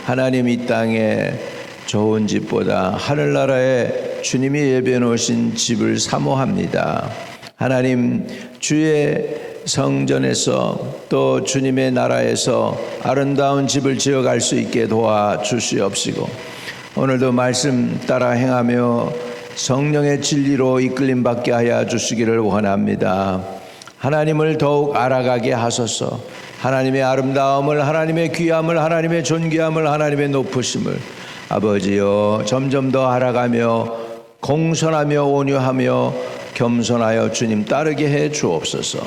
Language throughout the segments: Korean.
하나님 이 땅에 좋은 집보다 하늘나라에 주님이 예비해 놓으신 집을 사모합니다. 하나님 주의 성전에서 또 주님의 나라에서 아름다운 집을 지어갈 수 있게 도와주시옵시고, 오늘도 말씀 따라 행하며 성령의 진리로 이끌림 받게 하여 주시기를 원합니다. 하나님을 더욱 알아가게 하소서. 하나님의 아름다움을, 하나님의 귀함을, 하나님의 존귀함을, 하나님의 높으심을 아버지여 점점 더 알아가며 공손하며 온유하며 겸손하여 주님 따르게 해 주옵소서.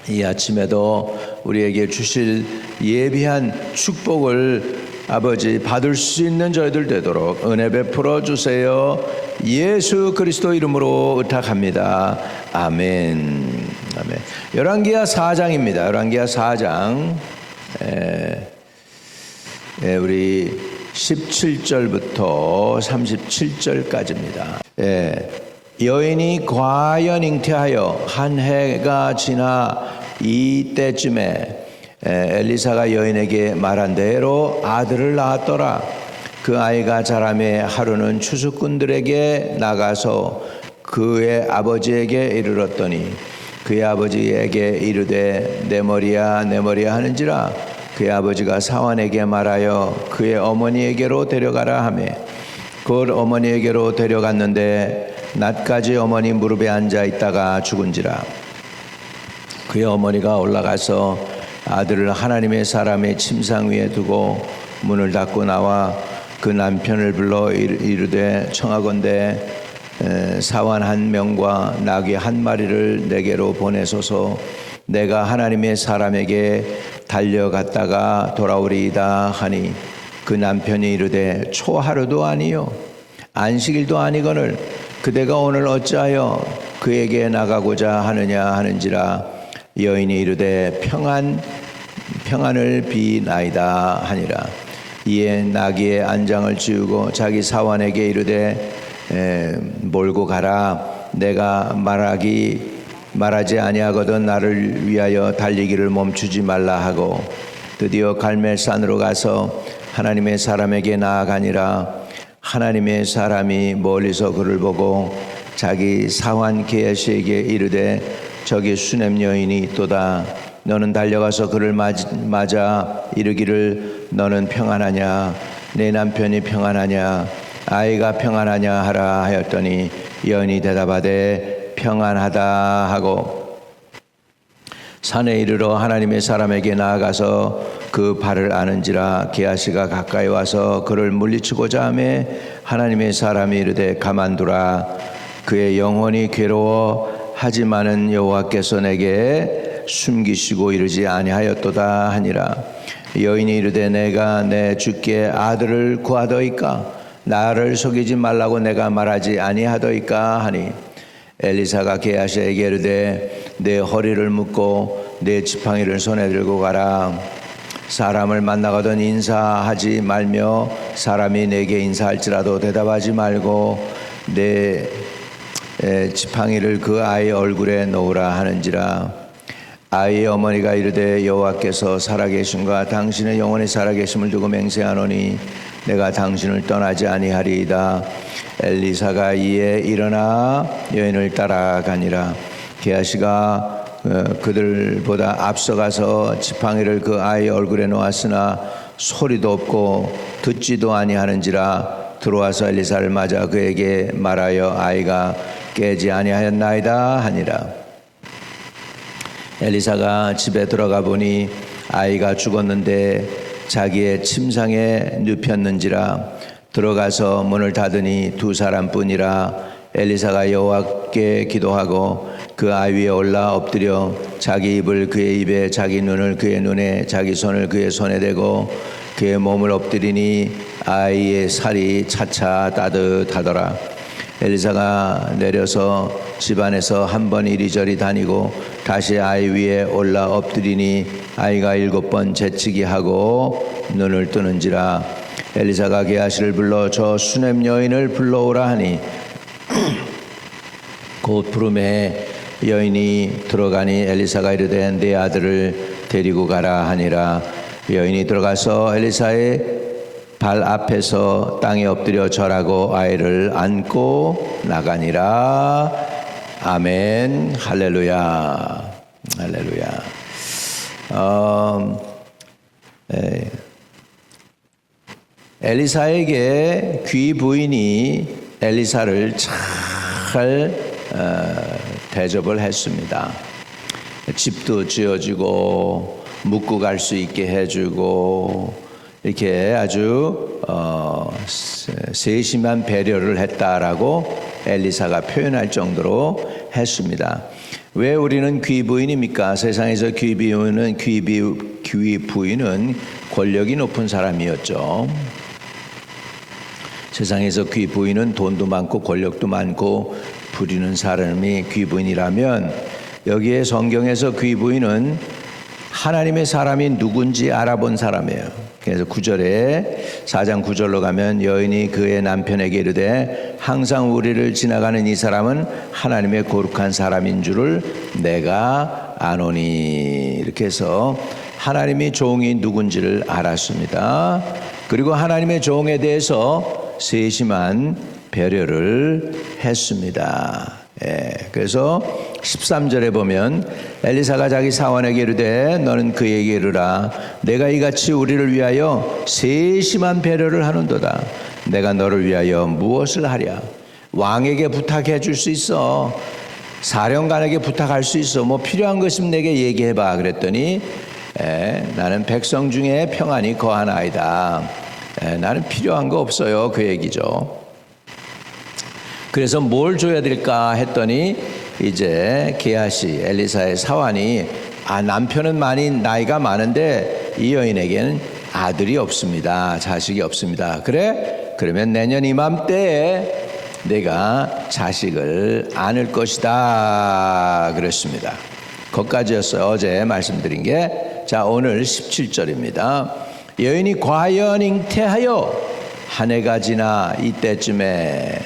이 아침에도 우리에게 주실 예비한 축복을 아버지 받을 수 있는 저희들 되도록 은혜 베풀어 주세요. 예수 그리스도 이름으로 의탁합니다. 아멘. 아멘. 열왕기하 4장입니다. 열왕기하 4장 우리 17절부터 37절까지입니다. 여인이 과연 잉태하여 한 해가 지나 이때쯤에 엘리사가 여인에게 말한 대로 아들을 낳았더라. 그 아이가 자라매 하루는 추수꾼들에게 나가서 그의 아버지에게 이르렀더니 그의 아버지에게 이르되 내 머리야 내 머리야 하는지라. 그의 아버지가 사환에게 말하여 그의 어머니에게로 데려가라 하며 곧 어머니에게로 데려갔는데 낮까지 어머니 무릎에 앉아 있다가 죽은지라. 그의 어머니가 올라가서 아들을 하나님의 사람의 침상 위에 두고 문을 닫고 나와 그 남편을 불러 이르되 청하건대 사환 한 명과 나귀 한 마리를 내게로 보내소서. 내가 하나님의 사람에게 달려갔다가 돌아오리이다 하니 그 남편이 이르되 초하루도 아니요 안식일도 아니거늘 그대가 오늘 어찌하여 그에게 나가고자 하느냐 하는지라. 여인이 이르되 평안을 비나이다 하니라. 이에 나귀의 안장을 지우고 자기 사환에게 이르되 몰고 가라. 내가 말하지 아니하거든 나를 위하여 달리기를 멈추지 말라 하고 드디어 갈멜산으로 가서 하나님의 사람에게 나아가니라. 하나님의 사람이 멀리서 그를 보고 자기 사환 게하시에게 이르되 저기 수냄 여인이 있도다. 너는 달려가서 그를 맞아 이르기를 너는 평안하냐 내 남편이 평안하냐 아이가 평안하냐 하라 하였더니 여인이 대답하되 평안하다 하고 산에 이르러 하나님의 사람에게 나아가서 그 발을 아는지라. 게하시가 가까이 와서 그를 물리치고자 하매 하나님의 사람이 이르되 가만두라. 그의 영혼이 괴로워하지만은 여호와께서 내게 숨기시고 이르지 아니하였도다 하니라. 여인이 이르되 내가 내 주께 아들을 구하더이까 나를 속이지 말라고 내가 말하지 아니하더이까 하니 엘리사가 게하시에게 이르되 내 허리를 묶고 내 지팡이를 손에 들고 가라. 사람을 만나거든 인사하지 말며 사람이 내게 인사할지라도 대답하지 말고 내 지팡이를 그 아이 얼굴에 놓으라 하는지라. 아이의 어머니가 이르되 여호와께서 살아계심과 당신의 영혼이 살아계심을 두고 맹세하노니 내가 당신을 떠나지 아니하리이다. 엘리사가 이에 일어나 여인을 따라가니라. 게하시가 그들보다 앞서가서 지팡이를 그 아이 얼굴에 놓았으나 소리도 없고 듣지도 아니하는지라. 들어와서 엘리사를 맞아 그에게 말하여 아이가 깨지 아니하였나이다 하니라. 엘리사가 집에 들어가 보니 아이가 죽었는데 자기의 침상에 눕혔는지라. 들어가서 문을 닫으니 두 사람뿐이라. 엘리사가 여호와께 기도하고 그 아이 위에 올라 엎드려 자기 입을 그의 입에 자기 눈을 그의 눈에 자기 손을 그의 손에 대고 그의 몸을 엎드리니 아이의 살이 차차 따뜻하더라. 엘리사가 내려서 집안에서 한 번 이리저리 다니고 다시 아이 위에 올라 엎드리니 아이가 7번 재치기 하고 눈을 뜨는지라. 엘리사가 게하시를 불러 저 수냄 여인을 불러오라 하니 곧 부름에 여인이 들어가니 엘리사가 이르되 내 아들을 데리고 가라 하니라. 여인이 들어가서 엘리사의 발 앞에서 땅에 엎드려 절하고 아이를 안고 나가니라. 아멘. 할렐루야. 할렐루야. 엘리사에게 귀 부인이 엘리사를 잘 대접을 했습니다. 집도 지어주고 묵고 갈 수 있게 해주고 이렇게 아주 세심한 배려를 했다라고 엘리사가 표현할 정도로 했습니다. 왜 우리는 귀부인입니까? 세상에서 귀부인은 권력이 높은 사람이었죠. 세상에서 귀부인은 돈도 많고 권력도 많고 부리는 사람이 귀부인이라면, 여기에 성경에서 귀부인은 하나님의 사람이 누군지 알아본 사람이에요. 그래서 4장 9절로 가면 여인이 그의 남편에게 이르되 항상 우리를 지나가는 이 사람은 하나님의 거룩한 사람인 줄을 내가 아노니, 이렇게 해서 하나님의 종이 누군지를 알았습니다. 그리고 하나님의 종에 대해서 세심한 배려를 했습니다. 그래서 13절에 보면 엘리사가 자기 사원에게 이르되 너는 그에게 이르라 내가 이같이 우리를 위하여 세심한 배려를 하는도다. 내가 너를 위하여 무엇을 하랴? 왕에게 부탁해 줄 수 있어. 사령관에게 부탁할 수 있어. 뭐 필요한 거 있으면 내게 얘기해봐. 그랬더니 나는 백성 중에 평안히 거하나이다. 나는 필요한 거 없어요. 그 얘기죠. 그래서 뭘 줘야 될까 했더니 이제 게하시 엘리사의 사환이 남편은 많이 나이가 많은데 이 여인에게는 아들이 없습니다. 자식이 없습니다. 그래? 그러면 내년 이맘때에 내가 자식을 안을 것이다. 그랬습니다. 거기까지였어요. 어제 말씀드린 게. 자, 오늘 17절입니다. 여인이 과연 잉태하여 한 해가 지나 이때쯤에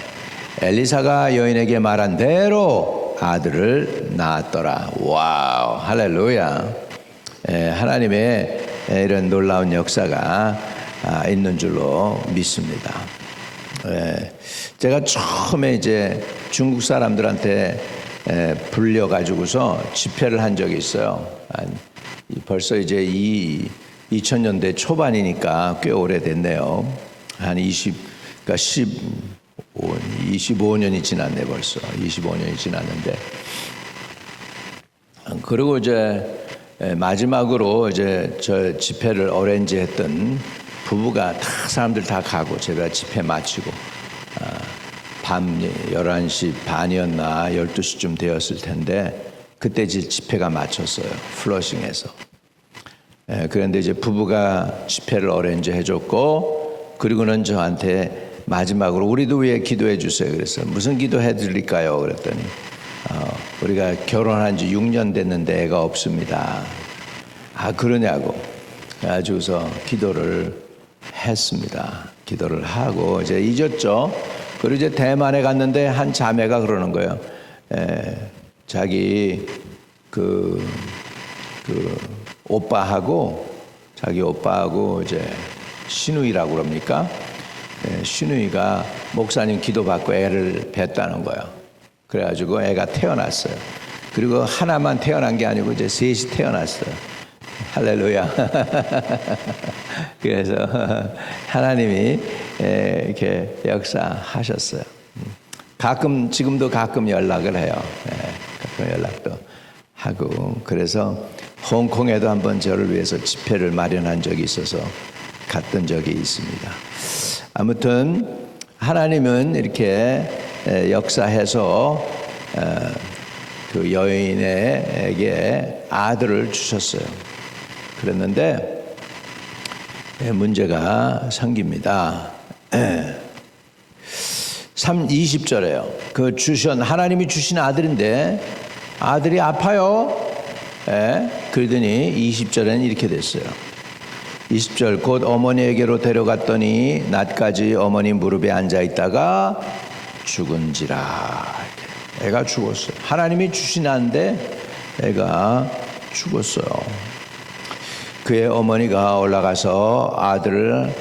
엘리사가 여인에게 말한 대로 아들을 낳았더라. 와우, 할렐루야. 하나님의 이런 놀라운 역사가 있는 줄로 믿습니다. 제가 처음에 이제 중국 사람들한테 불려가지고서 집회를 한 적이 있어요. 벌써 이제 2000년대 초반이니까 꽤 오래됐네요. 한 25년이 지났네. 벌써 25년이 지났는데, 그리고 이제 마지막으로 이제 저 집회를 어레인지 했던 부부가 사람들 다 가고 제가 집회 마치고 밤 11시 반이었나 12시쯤 되었을 텐데 그때 집회가 마쳤어요. 플러싱에서. 그런데 이제 부부가 집회를 어레인지 해줬고, 그리고는 저한테 마지막으로 우리도 위해 기도해 주세요. 그래서 무슨 기도해 드릴까요? 그랬더니 우리가 결혼한 지 6년 됐는데 애가 없습니다. 그러냐고. 그래가지고서 기도를 했습니다. 기도를 하고 이제 잊었죠. 그리고 이제 대만에 갔는데 한 자매가 그러는 거예요. 자기 자기 오빠하고 이제 시누이라고 그럽니까? 시누이가 목사님 기도받고 애를 뵀다는 거예요. 그래가지고 애가 태어났어요. 그리고 하나만 태어난 게 아니고 이제 셋이 태어났어요. 할렐루야. 그래서 하나님이 이렇게 역사하셨어요. 지금도 가끔 연락을 해요. 가끔 연락도 하고. 그래서 홍콩에도 한번 저를 위해서 집회를 마련한 적이 있어서 갔던 적이 있습니다. 아무튼 하나님은 이렇게 역사해서 그 여인에게 아들을 주셨어요. 그랬는데 문제가 생깁니다. 20절에요. 하나님이 주신 아들인데 아들이 아파요. 그러더니 20절에는 이렇게 됐어요. 20절 곧 어머니에게로 데려갔더니 낮까지 어머니 무릎에 앉아 있다가 죽은지라. 애가 죽었어요. 하나님이 주신 아인데 애가 죽었어요. 그의 어머니가 올라가서 아들을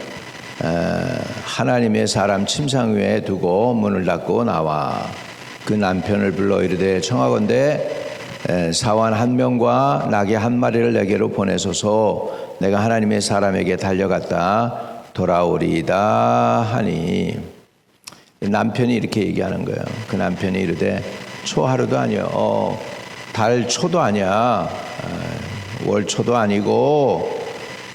하나님의 사람 침상 위에 두고 문을 닫고 나와 그 남편을 불러 이르되 청하건대 사환 한 명과 나귀 한 마리를 내게로 보내소서 내가 하나님의 사람에게 달려갔다 돌아오리이다 하니 남편이 이렇게 얘기하는 거예요. 그 남편이 이르되 초하루도 아니요 달 초도 아니야 월 초도 아니고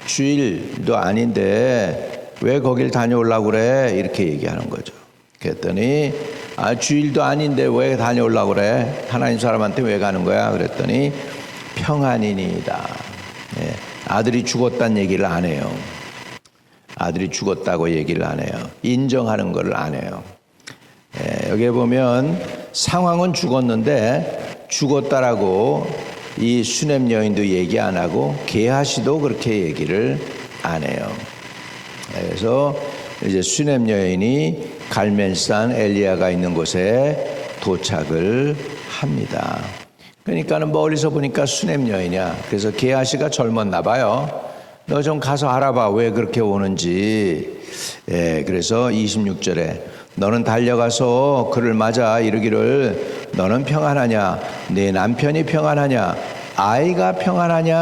주일도 아닌데 왜 거길 다녀오려고 그래 이렇게 얘기하는 거죠. 그랬더니 주일도 아닌데 왜 다녀오려고 그래? 하나님 사람한테 왜 가는 거야? 그랬더니 평안이니이다. 아들이 죽었다는 얘기를 안 해요. 아들이 죽었다고 얘기를 안 해요. 인정하는 걸 안 해요. 여기에 보면 상황은 죽었는데 죽었다라고 이 수넴 여인도 얘기 안 하고 게하시도 그렇게 얘기를 안 해요. 그래서 이제 수넴 여인이 갈멜산 엘리야가 있는 곳에 도착을 합니다. 그러니까는 멀리서 보니까 수넴 여인이야. 그래서 게하시가 젊었나 봐요. 너 좀 가서 알아봐 왜 그렇게 오는지. 그래서 26절에 너는 달려가서 그를 맞아 이르기를 너는 평안하냐 네 남편이 평안하냐 아이가 평안하냐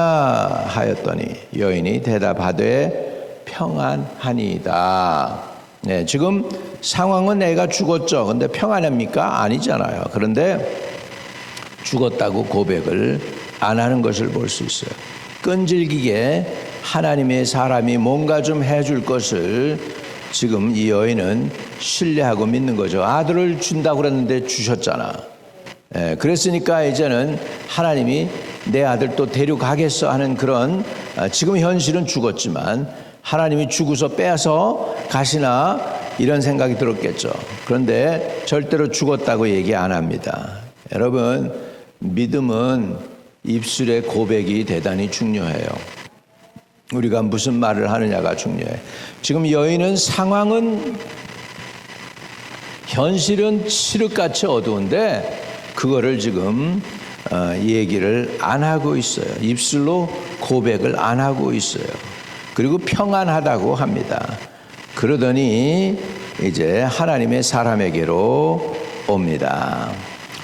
하였더니 여인이 대답하되 평안하니이다. 지금 상황은 애가 죽었죠. 근데 평안합니까? 아니잖아요. 그런데 죽었다고 고백을 안 하는 것을 볼 수 있어요. 끈질기게 하나님의 사람이 뭔가 좀 해줄 것을 지금 이 여인은 신뢰하고 믿는 거죠. 아들을 준다고 그랬는데 주셨잖아. 그랬으니까 이제는 하나님이 내 아들 또 데려가겠어 하는 그런 지금 현실은 죽었지만 하나님이 죽어서 빼서 가시나 이런 생각이 들었겠죠. 그런데 절대로 죽었다고 얘기 안 합니다. 여러분 믿음은 입술의 고백이 대단히 중요해요. 우리가 무슨 말을 하느냐가 중요해. 지금 여인은 상황은 현실은 칠흑같이 어두운데 그거를 지금 얘기를 안 하고 있어요. 입술로 고백을 안 하고 있어요. 그리고 평안하다고 합니다. 그러더니 이제 하나님의 사람에게로 옵니다.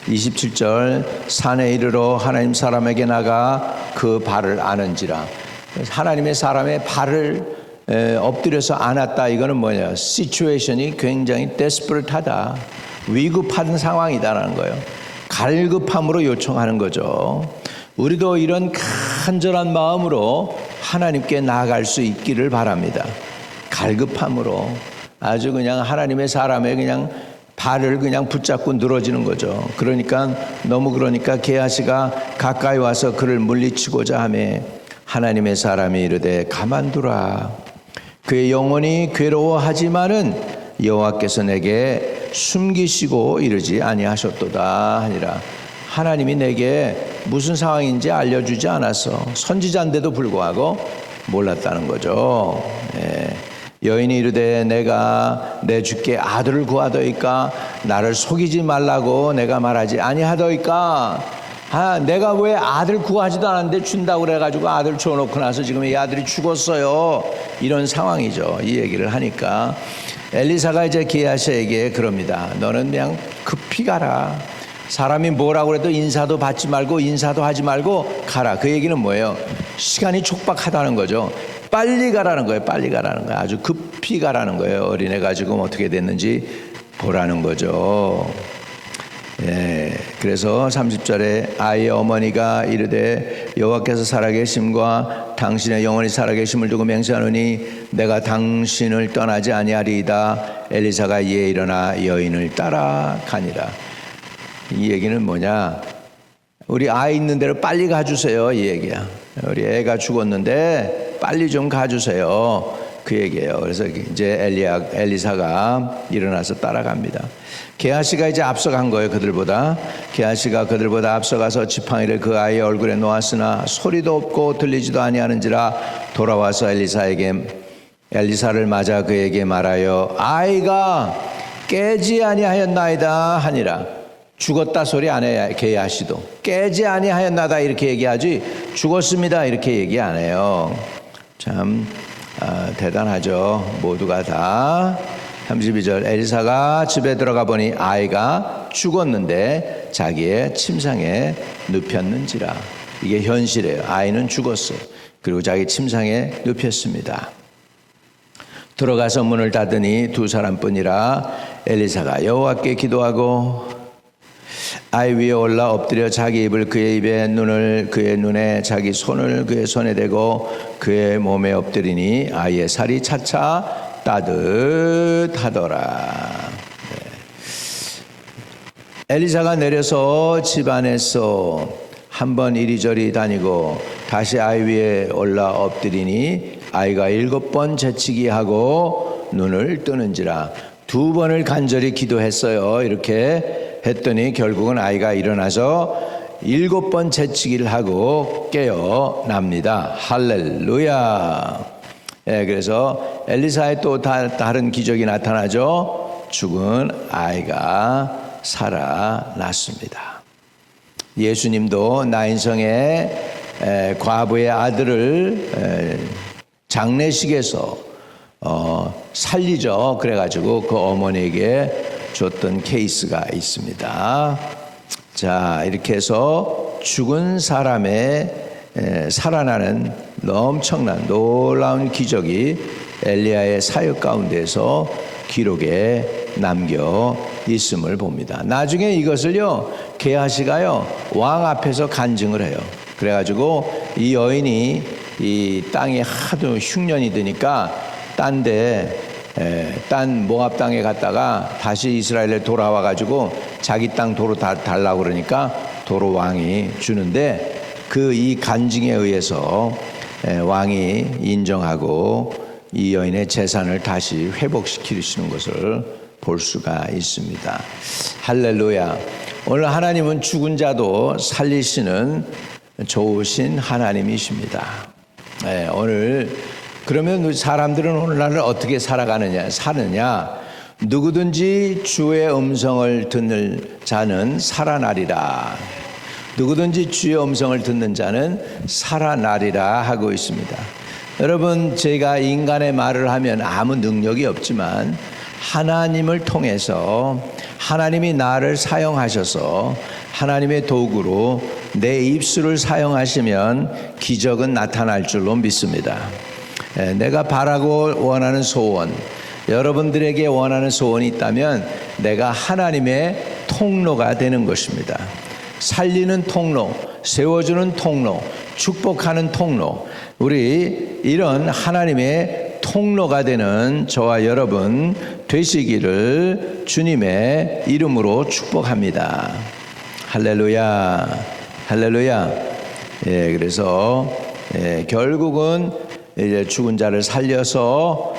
27절 산에 이르러 하나님 사람에게 나가 그 발을 아는지라. 하나님의 사람의 발을 엎드려서 안았다. 이거는 뭐냐? 시츄에이션이 굉장히 데스퍼레트하다. 위급한 상황이다라는 거예요. 갈급함으로 요청하는 거죠. 우리도 이런 간절한 마음으로 하나님께 나아갈 수 있기를 바랍니다. 갈급함으로 아주 그냥 하나님의 사람의 그냥 발을 그냥 붙잡고 늘어지는 거죠. 그러니까 게하시가 가까이 와서 그를 물리치고자 하며 하나님의 사람이 이르되 가만두라. 그의 영혼이 괴로워하지만은 여호와께서 내게 숨기시고 이르지 아니하셨도다 하니라. 하나님이 내게 무슨 상황인지 알려주지 않았어. 선지자인데도 불구하고 몰랐다는 거죠. 여인이 이르되 내가 내 주께 아들을 구하더이까 나를 속이지 말라고 내가 말하지 아니하더이까. 내가 왜 아들 구하지도 않았는데 준다고 그래가지고 아들 줘놓고 나서 지금 이 아들이 죽었어요. 이런 상황이죠. 이 얘기를 하니까 엘리사가 이제 게하시에게 그럽니다. 너는 그냥 급히 가라. 사람이 뭐라고 해도 인사도 받지 말고 인사도 하지 말고 가라. 그 얘기는 뭐예요? 시간이 촉박하다는 거죠. 빨리 가라는 거예요. 빨리 가라는 거예요. 아주 급히 가라는 거예요. 어린애가 지금 어떻게 됐는지 보라는 거죠. 그래서 30절에 아이의 어머니가 이르되 여호와께서 살아계심과 당신의 영원히 살아계심을 두고 맹세하노니 내가 당신을 떠나지 아니하리이다. 엘리사가 이에 일어나 여인을 따라가니라. 이 얘기는 뭐냐? 우리 아이 있는 데로 빨리 가주세요. 이 얘기야. 우리 애가 죽었는데 빨리 좀 가주세요. 그 얘기예요. 그래서 이제 엘리사가 일어나서 따라갑니다. 게하시가 이제 앞서간 거예요. 게하시가 그들보다 앞서가서 지팡이를 그 아이의 얼굴에 놓았으나 소리도 없고 들리지도 아니하는지라 돌아와서 엘리사를 맞아 그에게 말하여 아이가 깨지 아니하였나이다 하니라. 죽었다 소리 안 해요. 게하시도 깨지 아니하였나다 이렇게 얘기하지 죽었습니다 이렇게 얘기 안 해요. 참 대단하죠. 모두가 다. 32절 엘리사가 집에 들어가 보니 아이가 죽었는데 자기의 침상에 눕혔는지라. 이게 현실이에요. 아이는 죽었어요. 그리고 자기 침상에 눕혔습니다. 들어가서 문을 닫으니 두 사람뿐이라. 엘리사가 여호와께 기도하고 아이 위에 올라 엎드려 자기 입을 그의 입에 눈을 그의 눈에 자기 손을 그의 손에 대고 그의 몸에 엎드리니 아이의 살이 차차 따뜻하더라. 엘리사가 내려서 집안에서 한번 이리저리 다니고 다시 아이 위에 올라 엎드리니 아이가 7번 재치기 하고 눈을 뜨는지라. 2번을 간절히 기도했어요. 이렇게 했더니 결국은 아이가 일어나서 7번 재치기를 하고 깨어납니다. 할렐루야. 그래서 엘리사의 또 다른 기적이 나타나죠. 죽은 아이가 살아났습니다. 예수님도 나인성의 과부의 아들을 장례식에서 살리죠. 그래가지고 그 어머니에게 줬던 케이스가 있습니다. 자, 이렇게 해서 죽은 사람의 살아나는 엄청난 놀라운 기적이 엘리야의 사역 가운데서 기록에 남겨 있음을 봅니다. 나중에 이것을요 게하시가요 왕 앞에서 간증을 해요. 그래가지고 이 여인이 이 땅에 하도 흉년이 드니까 딴 모압 땅에 갔다가 다시 이스라엘에 돌아와가지고 자기 땅 도로 달라고 그러니까 도로 왕이 주는데 그 이 간증에 의해서 왕이 인정하고 이 여인의 재산을 다시 회복시키시는 것을 볼 수가 있습니다. 할렐루야. 오늘 하나님은 죽은 자도 살리시는 좋으신 하나님이십니다. 오늘 그러면 사람들은 오늘날을 어떻게 사느냐? 누구든지 주의 음성을 듣는 자는 살아나리라. 누구든지 주의 음성을 듣는 자는 살아나리라 하고 있습니다. 여러분, 제가 인간의 말을 하면 아무 능력이 없지만 하나님을 통해서 하나님이 나를 사용하셔서 하나님의 도구로 내 입술을 사용하시면 기적은 나타날 줄로 믿습니다. 내가 바라고 원하는 소원, 여러분들에게 원하는 소원이 있다면 내가 하나님의 통로가 되는 것입니다. 살리는 통로, 세워주는 통로, 축복하는 통로, 우리 이런 하나님의 통로가 되는 저와 여러분 되시기를 주님의 이름으로 축복합니다. 할렐루야, 할렐루야. 그래서 결국은 이제 죽은 자를 살려서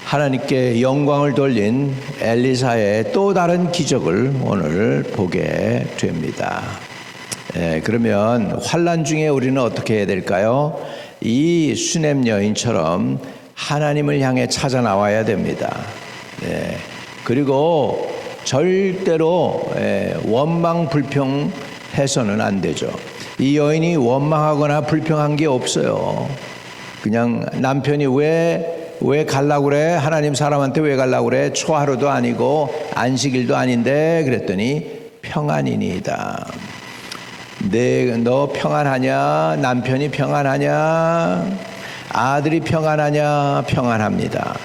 하나님께 영광을 돌린 엘리사의 또 다른 기적을 오늘 보게 됩니다. 그러면 환난 중에 우리는 어떻게 해야 될까요? 이 수넴 여인처럼 하나님을 향해 찾아 나와야 됩니다. 그리고 절대로 원망 불평해서는 안 되죠. 이 여인이 원망하거나 불평한 게 없어요. 그냥 남편이 왜 가려고 그래? 하나님 사람한테 왜 가려고 그래? 초하루도 아니고 안식일도 아닌데 그랬더니 평안이니이다. 너 평안하냐? 남편이 평안하냐? 아들이 평안하냐? 평안합니다.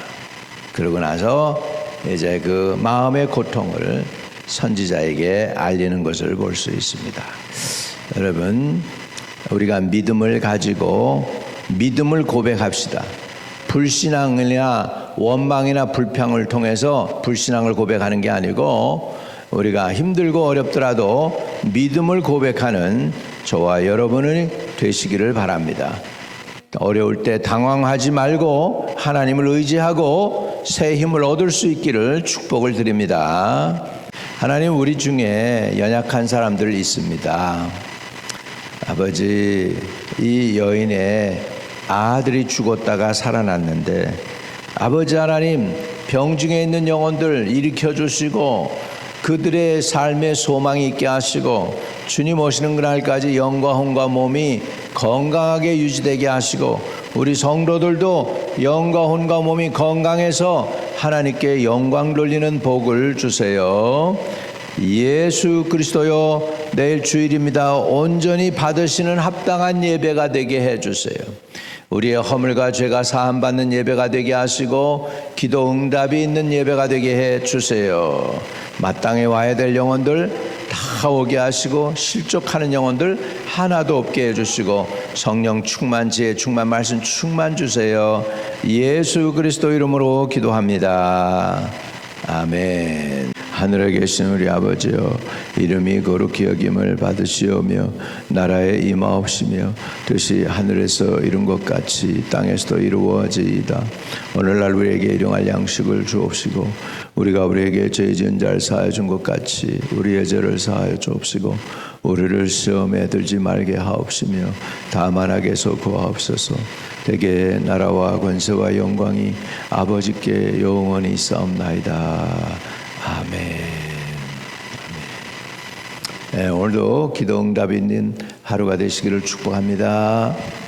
그러고 나서 이제 그 마음의 고통을 선지자에게 알리는 것을 볼 수 있습니다. 여러분, 우리가 믿음을 가지고 믿음을 고백합시다. 불신앙이나 원망이나 불평을 통해서 불신앙을 고백하는 게 아니고 우리가 힘들고 어렵더라도 믿음을 고백하는 저와 여러분이 되시기를 바랍니다. 어려울 때 당황하지 말고 하나님을 의지하고 새 힘을 얻을 수 있기를 축복을 드립니다. 하나님, 우리 중에 연약한 사람들 있습니다. 아버지, 이 여인의 아들이 죽었다가 살아났는데 아버지 하나님, 병중에 있는 영혼들 일으켜 주시고 그들의 삶에 소망이 있게 하시고 주님 오시는 그날까지 영과 혼과 몸이 건강하게 유지되게 하시고 우리 성도들도 영과 혼과 몸이 건강해서 하나님께 영광 돌리는 복을 주세요. 예수 그리스도요, 내일 주일입니다. 온전히 받으시는 합당한 예배가 되게 해주세요. 우리의 허물과 죄가 사함받는 예배가 되게 하시고 기도 응답이 있는 예배가 되게 해주세요. 마땅히 와야 될 영혼들 다 오게 하시고 실족하는 영혼들 하나도 없게 해주시고 성령 충만, 지혜 충만, 말씀 충만 주세요. 예수 그리스도 이름으로 기도합니다. 아멘. 하늘에 계신 우리 아버지여, 이름이 거룩히 여김을 받으시오며 나라에 임하옵시며 뜻이 하늘에서 이룬 것 같이 땅에서도 이루어지이다. 오늘날 우리에게 일용할 양식을 주옵시고 우리가 우리에게 죄 지은 자를 사하여 준 것 같이 우리의 죄를 사하여 주옵시고 우리를 시험에 들지 말게 하옵시며 다만 악에서 구하옵소서. 대개 나라와 권세와 영광이 아버지께 영원히 있사옵나이다. 아멘. 네, 오늘도 기도 응답이 있는 하루가 되시기를 축복합니다.